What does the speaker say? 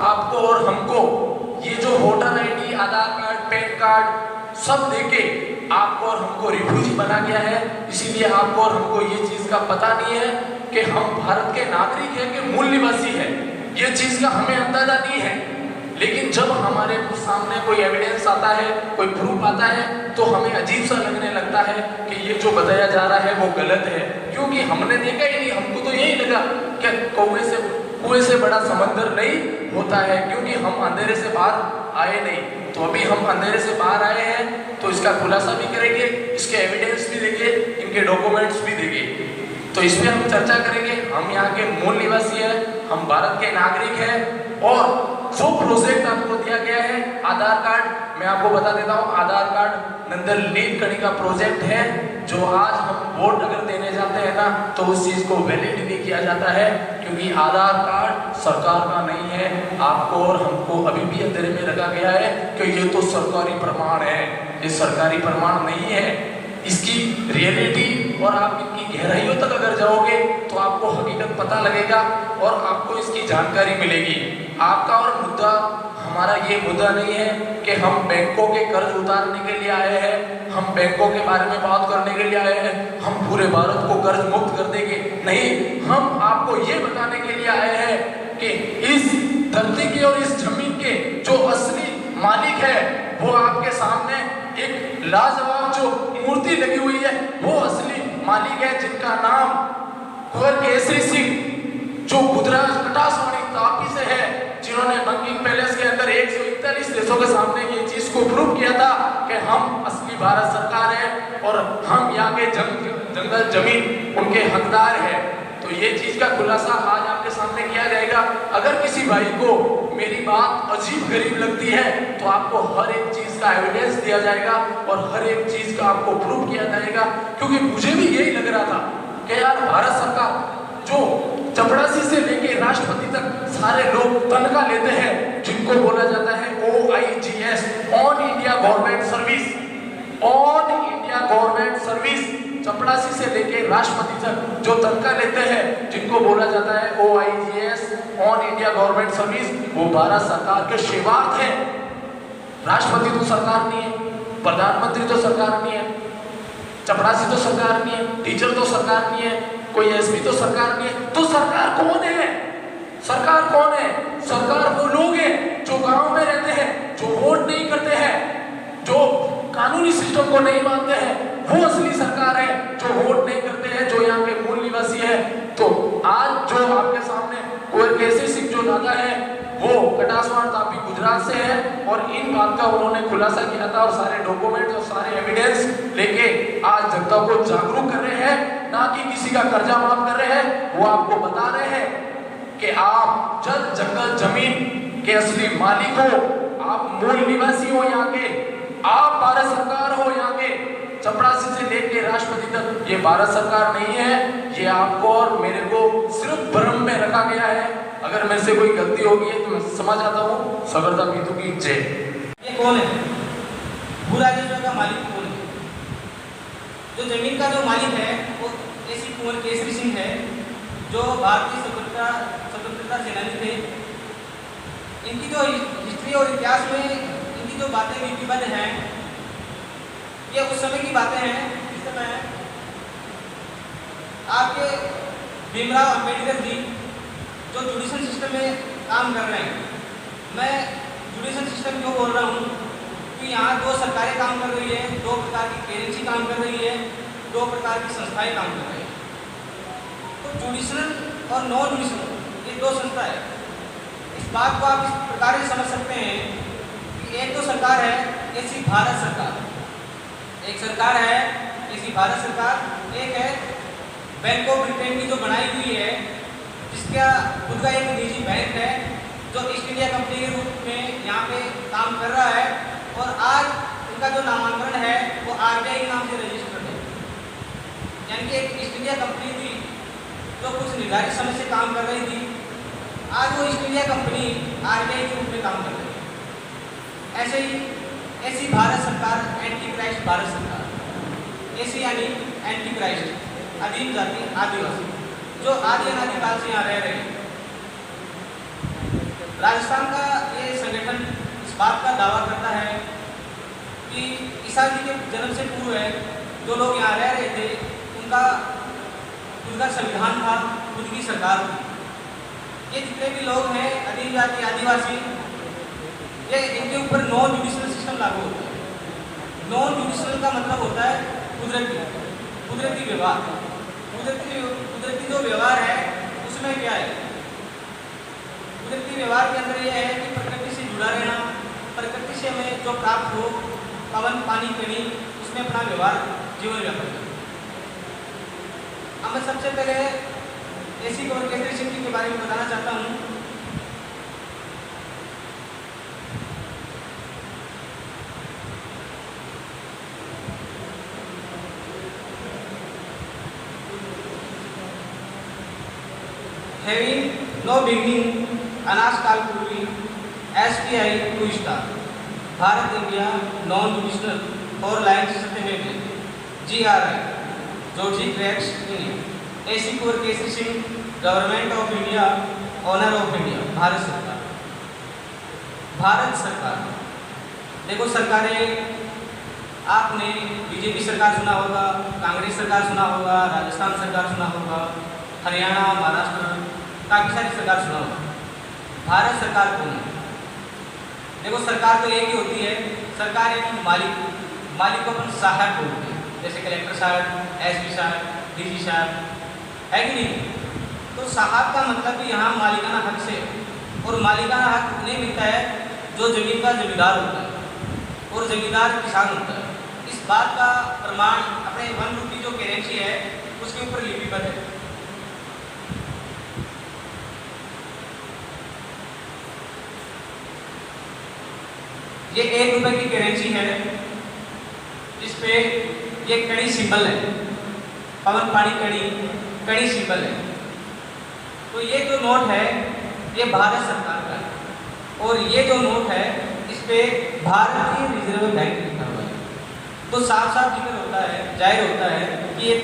आपको और हमको ये जो वोटर आईडी, आधार कार्ड, पैन कार्ड सब देके आपको और हमको रिफ्यूजी बना गया है। इसीलिए आपको और हमको ये चीज का पता नहीं है कि हम भारत के नागरिक हैं कि मूल निवासी है। ये चीज का हमें अंदाजा नहीं है। लेकिन जब हमारे सामने कोई एविडेंस आता है, कोई प्रूफ आता है, तो हमें अजीब सा लगने लगता है कि ये जो बताया जा रहा है वो गलत है, क्योंकि हमने देखा ही नहीं। हमको तो यही लगा कि कुएं से बड़ा समंदर नहीं होता है, क्योंकि हम अंधेरे से बाहर आए नहीं। तो अभी हम अंधेरे से बाहर आए हैं, तो इसका खुलासा भी करेंगे, इसके एविडेंस भी देंगे, इनके डॉक्यूमेंट्स भी देंगे। तो इसमें हम चर्चा करेंगे। हम यहाँ के मूल निवासी हैं, हम भारत के नागरिक हैं। और जो प्रोजेक्ट आपको दिया गया है आधार कार्ड, मैं आपको बता देता हूँ, आधार कार्ड नंदन नीलकणी का प्रोजेक्ट है, जो आज हम वोट अगर देने जाते हैं ना, तो उस चीज को वैलिड नहीं किया जाता है, क्योंकि आधार कार्ड सरकार का नहीं है। आपको और हमको अभी भी अंधेरे में रखा गया है कि ये तो सरकारी प्रमाण है। ये सरकारी प्रमाण नहीं है। इसकी रियलिटी और आप इनकी गहराइयों तक अगर जाओगे तो आपको हकीकत पता लगेगा और आपको इसकी जानकारी मिलेगी। आपका और मुद्दा, हमारा ये मुद्दा नहीं है कि हम बैंकों के कर्ज उतारने के लिए आए हैं, हम बैंकों के बारे में बात करने के लिए आए हैं, हम पूरे भारत को कर्ज मुक्त कर देंगे। नहीं, हम आपको ये बताने के लिए आए हैं कि इस धरती के और इस जमीन के जो असली मालिक है वो आपके सामने एक लाजवाब जो मूर्ति लगी हुई है, वो असली मालिक है, जिनका नाम कुंवर केसरी सिंह, जो गुजरात कटासवाड़ी तापी से है, जिन्होंने बंकिंग पैलेस के अंदर 141 देशों के सामने ये चीज को प्रूव किया था कि हम असली भारत सरकार है और हम यहाँ के जंगल जमीन उनके हकदार है। तो ये चीज का खुलासा आज आपके सामने किया जाएगा। अगर किसी भाई को मेरी बात अजीब गरीब लगती है तो आपको हर एक चीज का एविडेंस दिया जाएगा और हर एक चीज का आपको प्रूव किया जाएगा, क्योंकि मुझे भी यही लग रहा था कि यार भारत सरकार जो चपरासी से लेके राष्ट्रपति तक सारे लोग तनख्वाह लेते हैं, जिनको बोला जाता है OIGS, on India government service, on India government service, चपरासी से लेके राष्ट्रपति तक जो तनख्वाह लेते हैं, जिनको बोला जाता है OIGS, on India government service, वो भारत सरकार के सेवार्थ है। राष्ट्रपति तो सरकार नहीं है, प्रधानमंत्री तो सरकार नहीं है, चपरासी तो सरकार नहीं है, टीचर तो सरकार नहीं है, कोई SP तो सरकार नहीं है। तो सरकार कौन है? सरकार कौन है? सरकार वो लोग हैं जो गांव में रहते हैं, जो वोट नहीं करते हैं, जो कानूनी सिस्टम को नहीं मानते हैं, वो असली सरकार है। जो वोट नहीं करते हैं, जो यहाँ के मूल निवासी है। तो आज जो आपके सामने कुंवर केसरी सिंह जो दादा है, वो कटासवाड़ तापी गुजरात से है और इन बात का उन्होंने खुलासा किया था और सारे डॉक्यूमेंट्स और सारे एविडेंस लेके आज जनता को जागरूक कर रहे हैं, ना कि किसी का कर्जा माफ कर रहे हैं। वो आपको बता रहे हैं कि आप जल जंगल जमीन के असली मालिक हो, आप मूल निवासी हो यहाँ के, आप भारत सरकार हो यहाँ के, चपरासी से लेके राष्ट्रपति तक। ये भारत सरकार नहीं है, ये आपको और मेरे को सिर्फ भ्रम में रखा गया है। अगर मेरे से कोई गलती होगी है तो मैं समझ आता हूँ। सगरदा मीतू की जय। ये कौन है? भू राजस्व का मालिक कौन है? जो जमीन का जो मालिक है वो ऐसी कुंवर केसरी सिंह है, जो भारतीय स्वतंत्रता सेनानी थे। इनकी जो हिस्ट्री और इतिहास में इनकी जो बातें लिपिबद्ध हैं, ये उस समय की बातें हैं जिस समय आपके भीमराव अंबेडकर जी जो जुडिशल सिस्टम में काम कर रहे हैं। मैं जुडिशल सिस्टम क्यों बोल रहा हूँ कि यहाँ दो सरकारें काम कर रही है, दो प्रकार की एजेंसी काम कर रही है, दो प्रकार की संस्थाएं काम कर रही है। तो जुडिशल और नॉन जुडिशल ये दो संस्था है। इस बात को आप इस प्रकार से समझ सकते हैं कि एक तो सरकार है ऐसी भारत सरकार, एक सरकार है ऐसी भारत सरकार, एक है बैंक ऑफ ब्रिटेन की जो बनाई हुई है, जिसका खुद का एक निजी बैंक है जो ईस्ट इंडिया कंपनी के रूप में यहाँ पे काम कर रहा है। और आज इनका जो नामांकन है वो RBI के नाम से रजिस्टर्ड है। यानी कि एक ईस्ट इंडिया कंपनी थी जो कुछ निर्धारित समय से काम कर रही थी, आज वो ईस्ट इंडिया कंपनी RBI के रूप में काम कर रही है। ऐसे ही ऐसी भारत सरकार, एंटी क्राइस्ट भारत सरकार, ऐसी यानी एंटी क्राइस्ट आदिम जाति आदिवासी जो आदि अनादिकाल से यहाँ रह रहे हैं। राजस्थान का ये संगठन इस बात का दावा करता है कि ईसा जी के जन्म से पूर्व जो लोग यहाँ रह रहे थे उनका खुद का संविधान था, खुद की सरकार थी। ये जितने भी लोग हैं अधीन जाति आदिवासी, ये इनके ऊपर नॉन जुडिशल सिस्टम लागू होता है। नॉन जुडिशल का मतलब होता है कुदरती व्यवहार। कुदरती जो व्यवहार है उसमें क्या है? कुदरती व्यवहार के अंदर यह है कि प्रकृति से जुड़ा रहना, प्रकृति से हमें जो प्राप्त हो, पवन पानी कणी, उसमें अपना व्यवहार जीवन व्यापन करना। अब मैं सबसे पहले एसी कवर कैरेक्टरिस्टिक के बारे में बताना चाहता हूँ। Having no beginning, अनाज काल पूर्वी, SPI 2 star, Bharat India non judicial for line Satyamev, GRI, जॉर्जी क्रैक्स इंडिया, एसी कोर Kesari Singh, government of India, honour of India, Bharat सरकार। भारत सरकार, देखो सरकारें, आपने बीजेपी सरकार सुना होगा, कांग्रेस सरकार सुना होगा, राजस्थान सरकार सुना होगा, हरियाणा, महाराष्ट्र, काफ़ी सारी सरकार सुना होगा। भारत सरकार कौन है? देखो सरकार तो एक ही होती है। सरकार एक मालिक को अपन सहायक बोलते हैं, जैसे कलेक्टर साहब, एसपी साहब, डीजी साहब, है कि नहीं? तो साहब का मतलब भी यहाँ मालिकाना हक से, और मालिकाना हक उन्हें मिलता है जो जमीन का जमींदार होता है और जमींदार किसान होता है। इस बात का प्रमाण अपने वन रूपी जो करेंसी है उसके ऊपर लिपिबद्ध है। ये 1 रुपए की करेंसी है जिस पे ये कड़ी सिंबल है, पवन पानी कड़ी सिंबल है। तो ये जो नोट है ये भारत सरकार का है, और ये जो नोट है इस पे भारतीय रिजर्व बैंक लिखा हुआ है। तो साफ साफ जिक्र होता है, जाहिर होता है कि ये